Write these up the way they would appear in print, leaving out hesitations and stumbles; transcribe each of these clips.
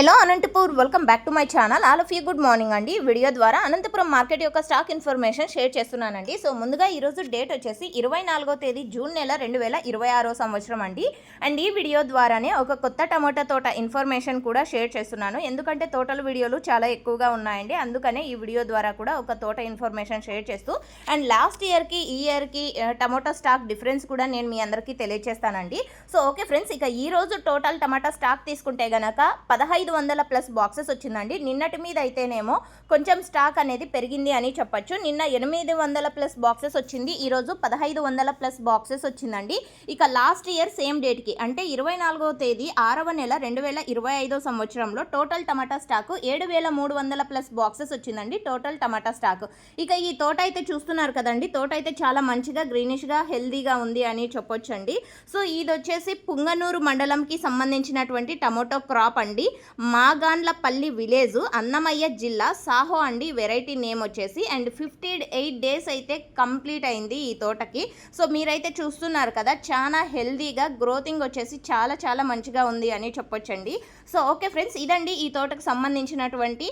Hello Anantapur, welcome back to my channel. All of you good morning అండి. Video ద్వారా Anantapuram market యొక్క stock information share చేస్తున్నానండి. So ముందుగా ఈరోజు డేట్ వచ్చేసి 24వ తేదీ జూన్ నెల 2026 సంవత్సరం అండి. అండ్ ఈ వీడియో ద్వారానే ఒక కొత్త టమోటా తోట ఇన్ఫర్మేషన్ కూడా షేర్ చేస్తున్నాను. ఎందుకంటే తోటల వీడియోలు చాలా ఎక్కువగా ఉన్నాయండి. అందుకనే ఈ వీడియో ద్వారా కూడా ఒక తోట ఇన్ఫర్మేషన్ షేర్ చేస్తూ అండ్ లాస్ట్ ఇయర్కి ఈ ఇయర్కి టమోటా స్టాక్ డిఫరెన్స్ కూడా నేను మీ అందరికీ తెలియజేస్తానండి. సో ఓకే ఫ్రెండ్స్, ఇక ఈ రోజు టోటల్ టమాటా స్టాక్ తీసుకుంటే గనక 1500 ప్లస్ బాక్సెస్ వచ్చిందండి. నిన్నటి మీద అయితేనేమో కొంచెం స్టాక్ అనేది పెరిగింది అని చెప్పొచ్చు. నిన్న 800 ప్లస్ బాక్సెస్ వచ్చింది, ఈరోజు 1500 ప్లస్ బాక్సెస్ వచ్చిందండి. ఇక లాస్ట్ ఇయర్ సేమ్ డేట్కి అంటే 24వ తేదీ 6వ నెల 2025 సంవత్సరంలో టోటల్ టమాటా స్టాక్ 7300 ప్లస్ బాక్సెస్ వచ్చిందండి. టోటల్ టమాటా స్టాక్. ఇక ఈ తోట అయితే చూస్తున్నారు కదండి, తోట అయితే చాలా మంచిగా గ్రీనిష్గా హెల్దీగా ఉంది అని చెప్పొచ్చండి. సో ఇది వచ్చేసి పుంగనూరు మండలంకి సంబంధించినటువంటి టమోటో క్రాప్ అండి. మాగాన్లపల్లి విలేజ్, అన్నమయ్య జిల్లా, సాహో అండి వెరైటీ నేమ్ వచ్చేసి. అండ్ 58 డేస్ అయితే కంప్లీట్ అయింది ఈ తోటకి. సో మీరైతే చూస్తున్నారు కదా, చాలా హెల్దీగా గ్రోతింగ్ వచ్చేసి చాలా చాలా మంచిగా ఉంది అని చెప్పొచ్చండి. సో ఓకే ఫ్రెండ్స్, ఇదండి ఈ తోటకు సంబంధించినటువంటి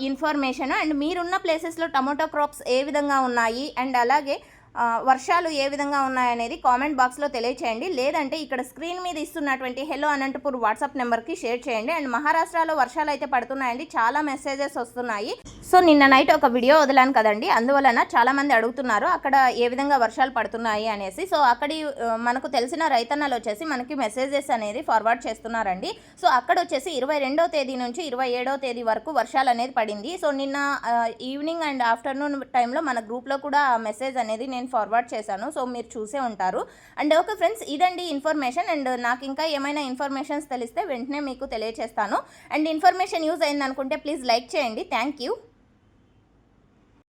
ఇన్ఫర్మేషన్. అండ్ మీరున్న ప్లేసెస్లో టమోటో క్రాప్స్ ఏ విధంగా ఉన్నాయి అండ్ అలాగే వర్షాలు ఏ విధంగా ఉన్నాయనేది కామెంట్ బాక్స్లో తెలియచేయండి. లేదంటే ఇక్కడ స్క్రీన్ మీద ఇస్తున్నటువంటి హెలో అనంతపూర్ వాట్సాప్ నెంబర్కి షేర్ చేయండి. అండ్ మహారాష్ట్రలో వర్షాలు అయితే పడుతున్నాయండి, చాలా మెసేజెస్ వస్తున్నాయి. సో నిన్న నైట్ ఒక వీడియో వదిలాను కదండి, అందువలన చాలామంది అడుగుతున్నారు అక్కడ ఏ విధంగా వర్షాలు పడుతున్నాయి అనేసి. సో అక్కడి మనకు తెలిసిన రైతన్నలు వచ్చేసి మనకి మెసేజెస్ అనేది ఫార్వర్డ్ చేస్తున్నారండి. సో అక్కడ వచ్చేసి 22వ తేదీ నుంచి 27వ తేదీ వరకు వర్షాలు అనేది పడింది. సో నిన్న ఈవినింగ్ అండ్ ఆఫ్టర్నూన్ టైంలో మన గ్రూప్లో కూడా మెసేజ్ అనేది నేను ఫార్వర్డ్ చేశాను. సో మీరు చూసే ఉంటారు. అండ్ ఓకే ఫ్రెండ్స్, ఇదండి ఇన్ఫర్మేషన్. అండ్ నాకు ఇంకా ఏమైనా ఇన్ఫర్మేషన్స్ తెలిస్తే వెంటనే మీకు తెలియచేస్తాను. అండ్ ఇన్ఫర్మేషన్ యూజ్ అయింది అనుకుంటే ప్లీజ్ లైక్ చేయండి. Thank you.